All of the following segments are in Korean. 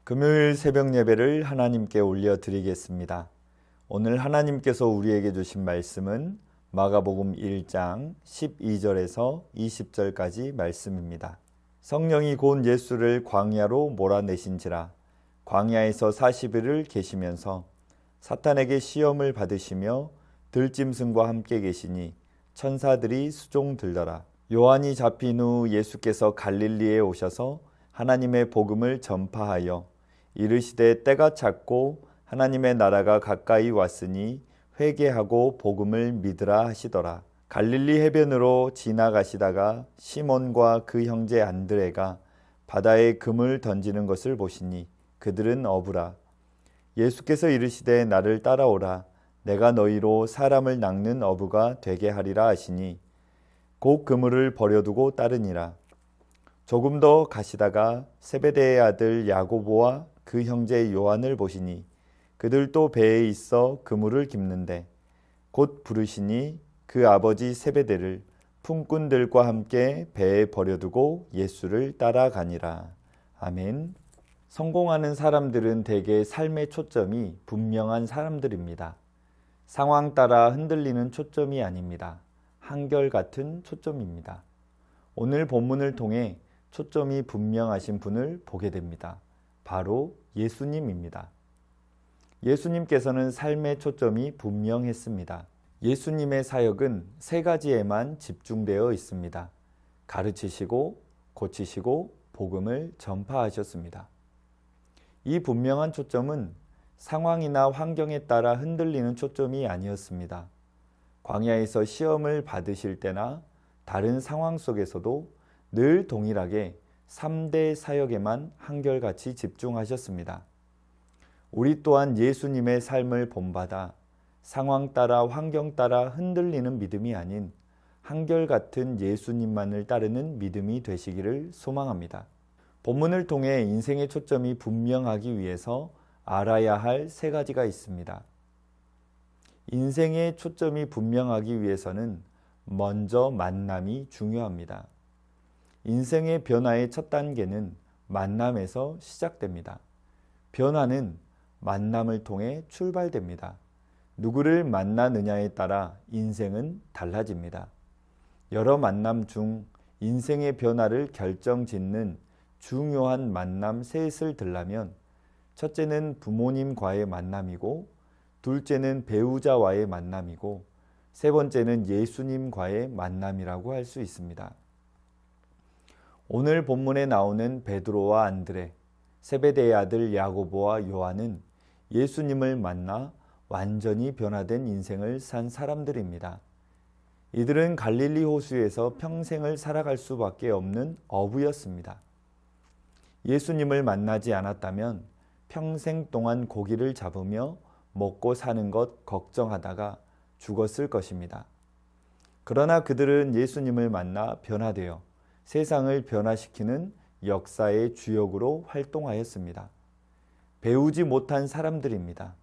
금요일 새벽 예배를 하나님께 올려드리겠습니다. 오늘 하나님께서 우리에게 주신 말씀은 마가복음 1장 12절에서 20절까지 말씀입니다. 성령이 곧 예수를 광야로 몰아내신지라 광야에서 40일을 계시면서 사탄에게 시험을 받으시며 들짐승과 함께 계시니 천사들이 수종 들더라. 요한이 잡힌 후 예수께서 갈릴리에 오셔서 하나님의 복음을 전파하여 이르시되 때가 찼고 하나님의 나라가 가까이 왔으니 회개하고 복음을 믿으라 하시더라. 갈릴리 해변으로 지나가시다가 시몬과 그 형제 안드레가 바다에 금을 던지는 것을 보시니 그들은 어부라. 예수께서 이르시되 나를 따라오라. 내가 너희로 사람을 낚는 어부가 되게 하리라 하시니 곧 그물을 버려두고 따르니라. 조금 더 가시다가 세베대의 아들 야고보와 그 형제 요한을 보시니 그들도 배에 있어 그물을 깁는데 곧 부르시니 그 아버지 세베대를 품꾼들과 함께 배에 버려두고 예수를 따라가니라. 아멘. 성공하는 사람들은 대개 삶의 초점이 분명한 사람들입니다. 상황 따라 흔들리는 초점이 아닙니다. 한결같은 초점입니다. 오늘 본문을 통해 초점이 분명하신 분을 보게 됩니다. 바로 예수님입니다. 예수님께서는 삶의 초점이 분명했습니다. 예수님의 사역은 세 가지에만 집중되어 있습니다. 가르치시고 고치시고 복음을 전파하셨습니다. 이 분명한 초점은 상황이나 환경에 따라 흔들리는 초점이 아니었습니다. 광야에서 시험을 받으실 때나 다른 상황 속에서도 늘 동일하게 3대 사역에만 한결같이 집중하셨습니다. 우리 또한 예수님의 삶을 본받아 상황 따라 환경 따라 흔들리는 믿음이 아닌 한결같은 예수님만을 따르는 믿음이 되시기를 소망합니다. 본문을 통해 인생의 초점이 분명하기 위해서 알아야 할 세 가지가 있습니다. 인생의 초점이 분명하기 위해서는 먼저 만남이 중요합니다. 인생의 변화의 첫 단계는 만남에서 시작됩니다. 변화는 만남을 통해 출발됩니다. 누구를 만나느냐에 따라 인생은 달라집니다. 여러 만남 중 인생의 변화를 결정짓는 중요한 만남 셋을 들라면 첫째는 부모님과의 만남이고 둘째는 배우자와의 만남이고 세 번째는 예수님과의 만남이라고 할 수 있습니다. 오늘 본문에 나오는 베드로와 안드레, 세베대의 아들 야고보와 요한은 예수님을 만나 완전히 변화된 인생을 산 사람들입니다. 이들은 갈릴리 호수에서 평생을 살아갈 수밖에 없는 어부였습니다. 예수님을 만나지 않았다면 평생 동안 고기를 잡으며 먹고 사는 것 걱정하다가 죽었을 것입니다. 그러나 그들은 예수님을 만나 변화되어 세상을 변화시키는 역사의 주역으로 활동하였습니다. 배우지 못한 사람들입니다.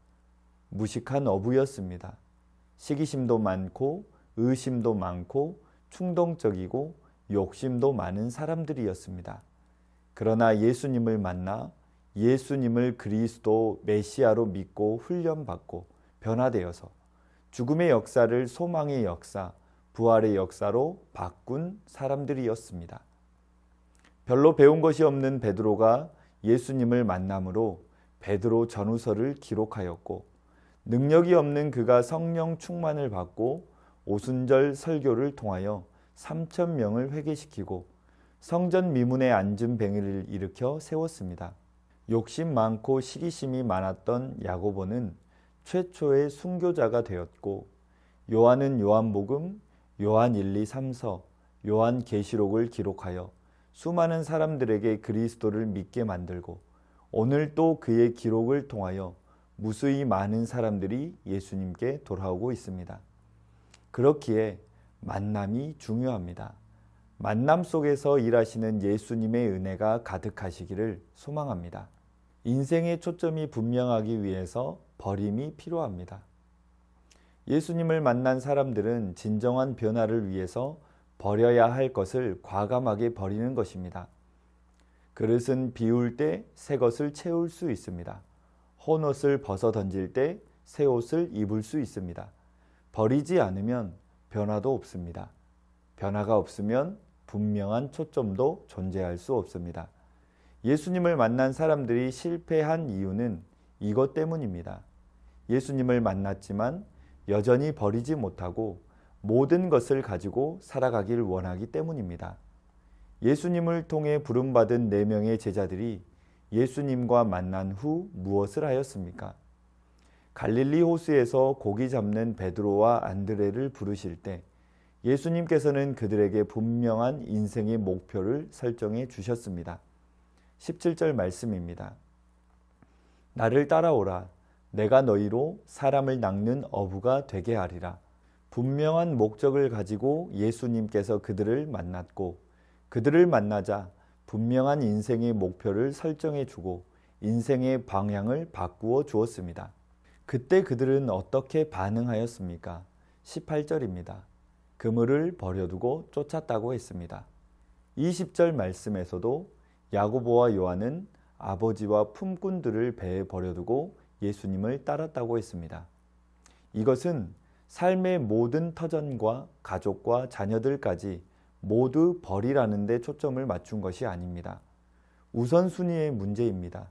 무식한 어부였습니다. 시기심도 많고 의심도 많고 충동적이고 욕심도 많은 사람들이었습니다. 그러나 예수님을 만나 예수님을 그리스도 메시아로 믿고 훈련받고 변화되어서 죽음의 역사를 소망의 역사, 부활의 역사로 바꾼 사람들이었습니다. 별로 배운 것이 없는 베드로가 예수님을 만남으로 베드로 전후서를 기록하였고 능력이 없는 그가 성령 충만을 받고 오순절 설교를 통하여 3,000명을 회개시키고 성전 미문에 앉은 뱅이를 일으켜 세웠습니다. 욕심 많고 시기심이 많았던 야고보는 최초의 순교자가 되었고 요한은 요한복음, 요한 1, 2, 3서, 요한 계시록을 기록하여 수많은 사람들에게 그리스도를 믿게 만들고 오늘 또 그의 기록을 통하여 무수히 많은 사람들이 예수님께 돌아오고 있습니다. 그렇기에 만남이 중요합니다. 만남 속에서 일하시는 예수님의 은혜가 가득하시기를 소망합니다. 인생의 초점이 분명하기 위해서 버림이 필요합니다. 예수님을 만난 사람들은 진정한 변화를 위해서 버려야 할 것을 과감하게 버리는 것입니다. 그릇은 비울 때 새 것을 채울 수 있습니다. 헌옷을 벗어 던질 때 새 옷을 입을 수 있습니다. 버리지 않으면 변화도 없습니다. 변화가 없으면 분명한 초점도 존재할 수 없습니다. 예수님을 만난 사람들이 실패한 이유는 이것 때문입니다. 예수님을 만났지만 여전히 버리지 못하고 모든 것을 가지고 살아가길 원하기 때문입니다. 예수님을 통해 부름받은 4명의 제자들이 예수님과 만난 후 무엇을 하였습니까? 갈릴리 호수에서 고기 잡는 베드로와 안드레를 부르실 때 예수님께서는 그들에게 분명한 인생의 목표를 설정해 주셨습니다. 17절 말씀입니다. 나를 따라오라. 내가 너희로 사람을 낚는 어부가 되게 하리라. 분명한 목적을 가지고 예수님께서 그들을 만났고 그들을 만나자 분명한 인생의 목표를 설정해 주고 인생의 방향을 바꾸어 주었습니다. 그때 그들은 어떻게 반응하였습니까? 18절입니다. 그물을 버려두고 쫓았다고 했습니다. 20절 말씀에서도 야고보와 요한은 아버지와 품꾼들을 배에 버려두고 예수님을 따랐다고 했습니다. 이것은 삶의 모든 터전과 가족과 자녀들까지 모두 버리라는 데 초점을 맞춘 것이 아닙니다. 우선순위의 문제입니다.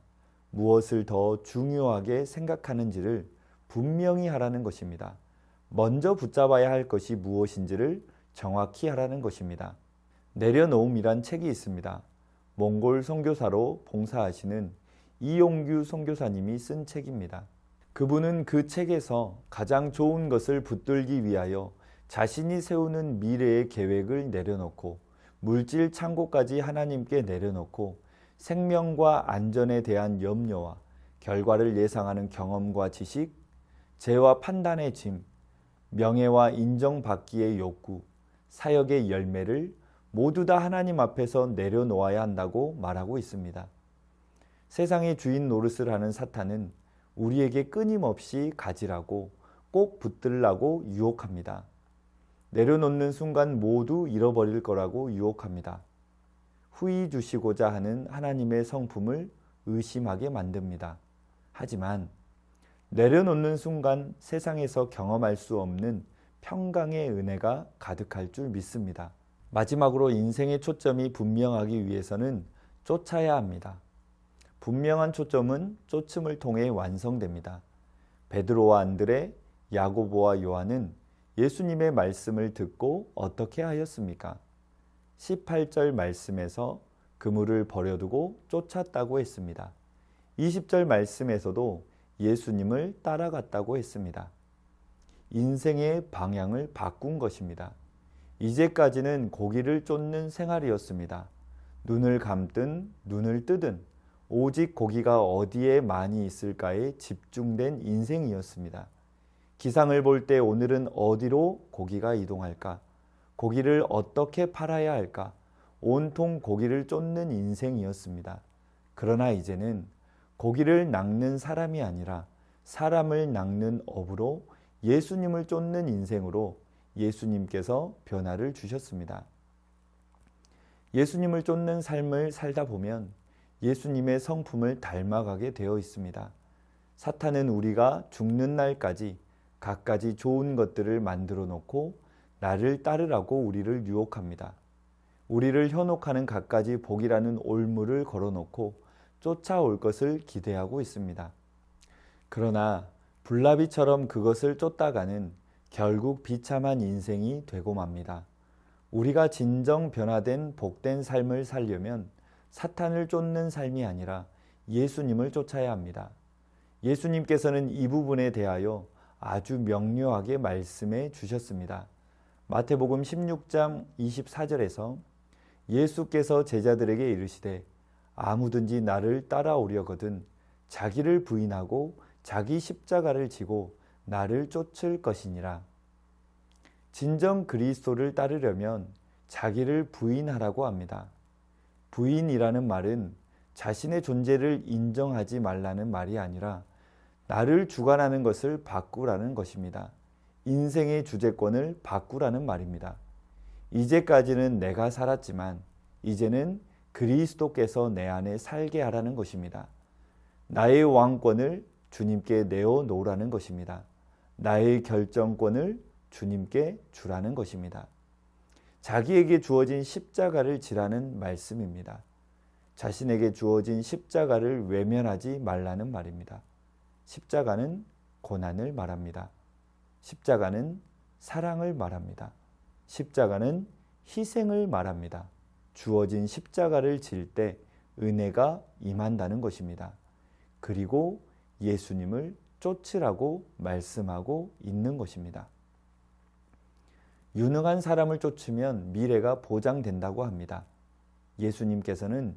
무엇을 더 중요하게 생각하는지를 분명히 하라는 것입니다. 먼저 붙잡아야 할 것이 무엇인지를 정확히 하라는 것입니다. 내려놓음이란 책이 있습니다. 몽골 선교사로 봉사하시는 이용규 선교사님이 쓴 책입니다. 그분은 그 책에서 가장 좋은 것을 붙들기 위하여 자신이 세우는 미래의 계획을 내려놓고 물질 창고까지 하나님께 내려놓고 생명과 안전에 대한 염려와 결과를 예상하는 경험과 지식, 죄와 판단의 짐, 명예와 인정받기의 욕구, 사역의 열매를 모두 다 하나님 앞에서 내려놓아야 한다고 말하고 있습니다. 세상의 주인 노릇을 하는 사탄은 우리에게 끊임없이 가지라고 꼭 붙들라고 유혹합니다. 내려놓는 순간 모두 잃어버릴 거라고 유혹합니다. 후히 주시고자 하는 하나님의 성품을 의심하게 만듭니다. 하지만 내려놓는 순간 세상에서 경험할 수 없는 평강의 은혜가 가득할 줄 믿습니다. 마지막으로 인생의 초점이 분명하기 위해서는 쫓아야 합니다. 분명한 초점은 쫓음을 통해 완성됩니다. 베드로와 안드레, 야고보와 요한은 예수님의 말씀을 듣고 어떻게 하였습니까? 18절 말씀에서 그물을 버려두고 쫓았다고 했습니다. 20절 말씀에서도 예수님을 따라갔다고 했습니다. 인생의 방향을 바꾼 것입니다. 이제까지는 고기를 쫓는 생활이었습니다. 눈을 감든 눈을 뜨든 오직 고기가 어디에 많이 있을까에 집중된 인생이었습니다. 기상을 볼 때 오늘은 어디로 고기가 이동할까? 고기를 어떻게 팔아야 할까? 온통 고기를 쫓는 인생이었습니다. 그러나 이제는 고기를 낚는 사람이 아니라 사람을 낚는 어부로 예수님을 쫓는 인생으로 예수님께서 변화를 주셨습니다. 예수님을 쫓는 삶을 살다 보면 예수님의 성품을 닮아가게 되어 있습니다. 사탄은 우리가 죽는 날까지 갖가지 좋은 것들을 만들어 놓고 나를 따르라고 우리를 유혹합니다. 우리를 현혹하는 갖가지 복이라는 올무를 걸어놓고 쫓아올 것을 기대하고 있습니다. 그러나 불나비처럼 그것을 쫓다가는 결국 비참한 인생이 되고 맙니다. 우리가 진정 변화된 복된 삶을 살려면 사탄을 쫓는 삶이 아니라 예수님을 쫓아야 합니다. 예수님께서는 이 부분에 대하여 아주 명료하게 말씀해 주셨습니다. 마태복음 16장 24절에서 예수께서 제자들에게 이르시되 아무든지 나를 따라오려거든 자기를 부인하고 자기 십자가를 지고 나를 쫓을 것이니라. 진정 그리스도를 따르려면 자기를 부인하라고 합니다. 부인이라는 말은 자신의 존재를 인정하지 말라는 말이 아니라 나를 주관하는 것을 바꾸라는 것입니다. 인생의 주재권을 바꾸라는 말입니다. 이제까지는 내가 살았지만 이제는 그리스도께서 내 안에 살게 하라는 것입니다. 나의 왕권을 주님께 내어놓으라는 것입니다. 나의 결정권을 주님께 주라는 것입니다. 자기에게 주어진 십자가를 지라는 말씀입니다. 자신에게 주어진 십자가를 외면하지 말라는 말입니다. 십자가는 고난을 말합니다. 십자가는 사랑을 말합니다. 십자가는 희생을 말합니다. 주어진 십자가를 질 때 은혜가 임한다는 것입니다. 그리고 예수님을 쫓으라고 말씀하고 있는 것입니다. 유능한 사람을 쫓으면 미래가 보장된다고 합니다. 예수님께서는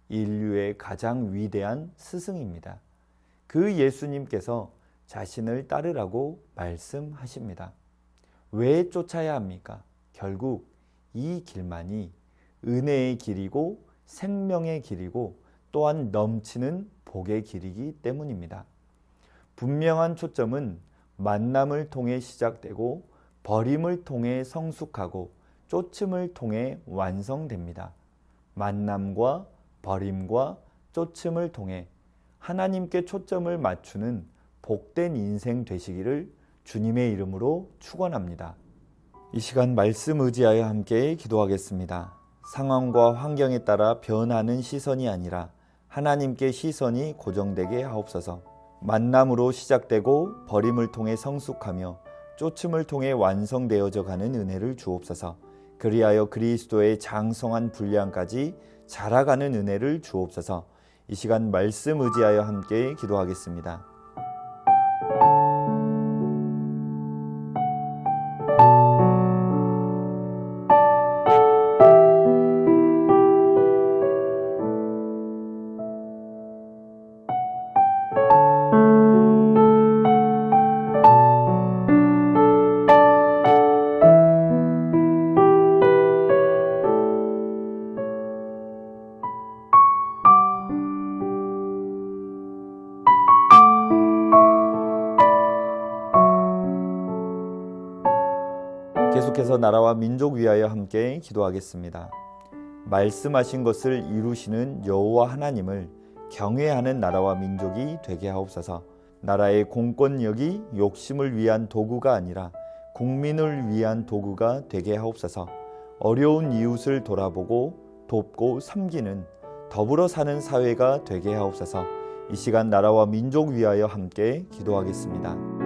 인류의 가장 위대한 스승입니다. 그 예수님께서 자신을 따르라고 말씀하십니다. 왜 쫓아야 합니까? 결국 이 길만이 은혜의 길이고 생명의 길이고 또한 넘치는 복의 길이기 때문입니다. 분명한 초점은 만남을 통해 시작되고 버림을 통해 성숙하고 쫓음을 통해 완성됩니다. 만남과 버림과 쫓음을 통해 하나님께 초점을 맞추는 복된 인생 되시기를 주님의 이름으로 축원합니다. 이 시간 말씀 의지하여 함께 기도하겠습니다. 상황과 환경에 따라 변하는 시선이 아니라 하나님께 시선이 고정되게 하옵소서. 만남으로 시작되고 버림을 통해 성숙하며 쫓음을 통해 완성되어져 가는 은혜를 주옵소서. 그리하여 그리스도의 장성한 분량까지 자라가는 은혜를 주옵소서. 이 시간 말씀 의지하여 함께 기도하겠습니다. 계속해서 나라와 민족 위하여 함께 기도하겠습니다. 말씀하신 것을 이루시는 여호와 하나님을 경외하는 나라와 민족이 되게 하옵소서. 나라의 공권력이 욕심을 위한 도구가 아니라 국민을 위한 도구가 되게 하옵소서. 어려운 이웃을 돌아보고 돕고 섬기는 더불어 사는 사회가 되게 하옵소서. 이 시간 나라와 민족 위하여 함께 기도하겠습니다.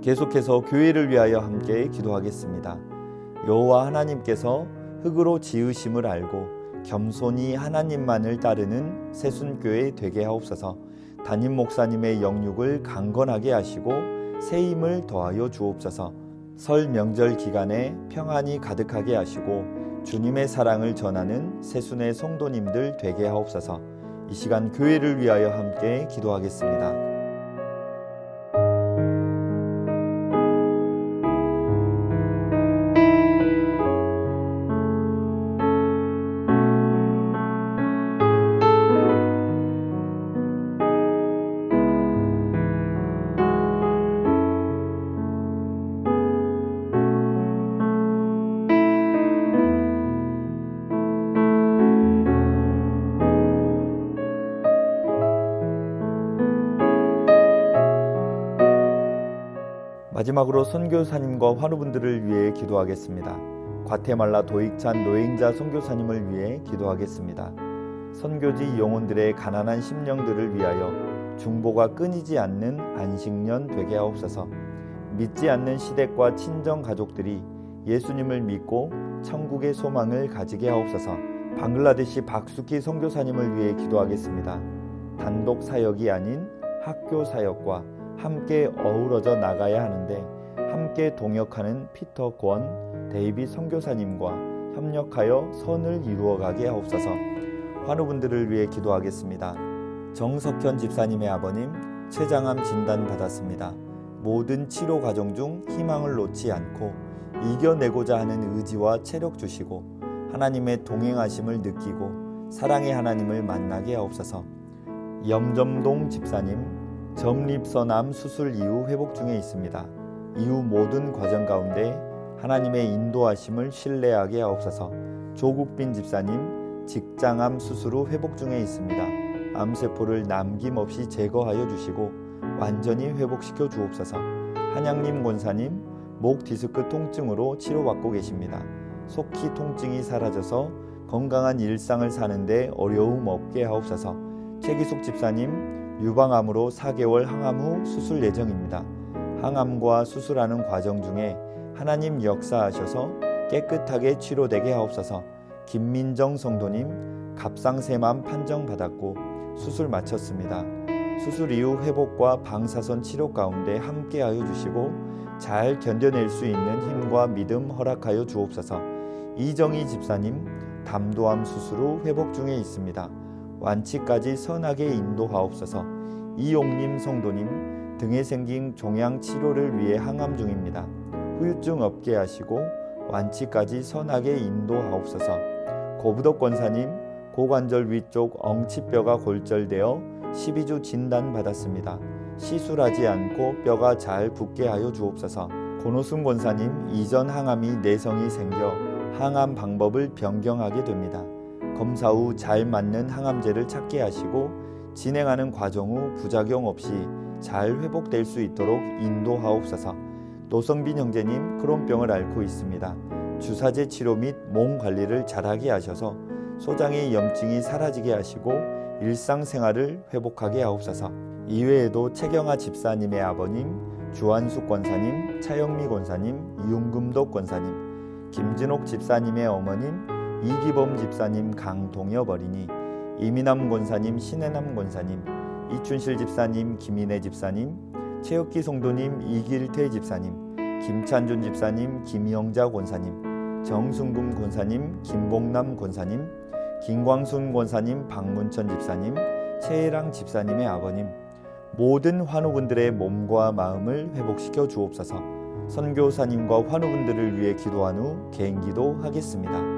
계속해서 교회를 위하여 함께 기도하겠습니다. 여호와 하나님께서 흙으로 지으심을 알고 겸손히 하나님만을 따르는 새순교회 되게 하옵소서. 담임 목사님의 영육을 강건하게 하시고 새 힘을 더하여 주옵소서. 설 명절 기간에 평안이 가득하게 하시고 주님의 사랑을 전하는 새순의 성도님들 되게 하옵소서. 이 시간 교회를 위하여 함께 기도하겠습니다. 마지막으로 선교사님과 환우분들을 위해 기도하겠습니다. 과테말라 도익찬 노행자 선교사님을 위해 기도하겠습니다. 선교지 영혼들의 가난한 심령들을 위하여 중보가 끊이지 않는 안식년 되게 하옵소서. 믿지 않는 시댁과 친정 가족들이 예수님을 믿고 천국의 소망을 가지게 하옵소서. 방글라데시 박수키 선교사님을 위해 기도하겠습니다. 단독 사역이 아닌 학교 사역과 함께 어우러져 나가야 하는데 함께 동역하는 피터 권, 데이비 선교사님과 협력하여 선을 이루어가게 하옵소서. 환우분들을 위해 기도하겠습니다. 정석현 집사님의 아버님 췌장암 진단받았습니다. 모든 치료 과정 중 희망을 놓지 않고 이겨내고자 하는 의지와 체력 주시고 하나님의 동행하심을 느끼고 사랑의 하나님을 만나게 하옵소서. 염점동 집사님 점립선암 수술 이후 회복 중에 있습니다. 이후 모든 과정 가운데 하나님의 인도하심을 신뢰하게 하옵소서. 조국빈 집사님 직장암 수술 후 회복 중에 있습니다. 암세포를 남김없이 제거하여 주시고 완전히 회복시켜 주옵소서. 한양림 권사님 목 디스크 통증으로 치료받고 계십니다. 속히 통증이 사라져서 건강한 일상을 사는데 어려움 없게 하옵소서. 최기숙 집사님 유방암으로 4개월 항암 후 수술 예정입니다. 항암과 수술하는 과정 중에 하나님 역사하셔서 깨끗하게 치료되게 하옵소서. 김민정 성도님 갑상샘암 판정받았고 수술 마쳤습니다. 수술 이후 회복과 방사선 치료 가운데 함께하여 주시고 잘 견뎌낼 수 있는 힘과 믿음 허락하여 주옵소서. 이정희 집사님 담도암 수술 후 회복 중에 있습니다. 완치까지 선하게 인도하옵소서. 이용림 성도님 등에 생긴 종양 치료를 위해 항암 중입니다. 후유증 없게 하시고 완치까지 선하게 인도하옵소서. 고부덕 권사님 고관절 위쪽 엉치뼈가 골절되어 12주 진단받았습니다. 시술하지 않고 뼈가 잘 붙게 하여 주옵소서. 고노순 권사님 이전 항암이 내성이 생겨 항암 방법을 변경하게 됩니다. 검사 후 잘 맞는 항암제를 찾게 하시고 진행하는 과정 후 부작용 없이 잘 회복될 수 있도록 인도하옵소서. 노성빈 형제님 크론병을 앓고 있습니다. 주사제 치료 및 몸 관리를 잘하게 하셔서 소장의 염증이 사라지게 하시고 일상생활을 회복하게 하옵소서. 이외에도 최경아 집사님의 아버님 주한숙 권사님, 차영미 권사님, 이용금덕 권사님, 김진옥 집사님의 어머님 이기범 집사님 강동엽 어린이, 이민남 권사님 신혜남 권사님, 이춘실 집사님 김인혜 집사님, 최혁기 성도님 이길태 집사님, 김찬준 집사님 김영자 권사님, 정순금 권사님 김봉남 권사님, 김광순 권사님 박문천 집사님, 최혜랑 집사님의 아버님, 모든 환우분들의 몸과 마음을 회복시켜 주옵소서. 선교사님과 환우분들을 위해 기도한 후 개인기도 하겠습니다.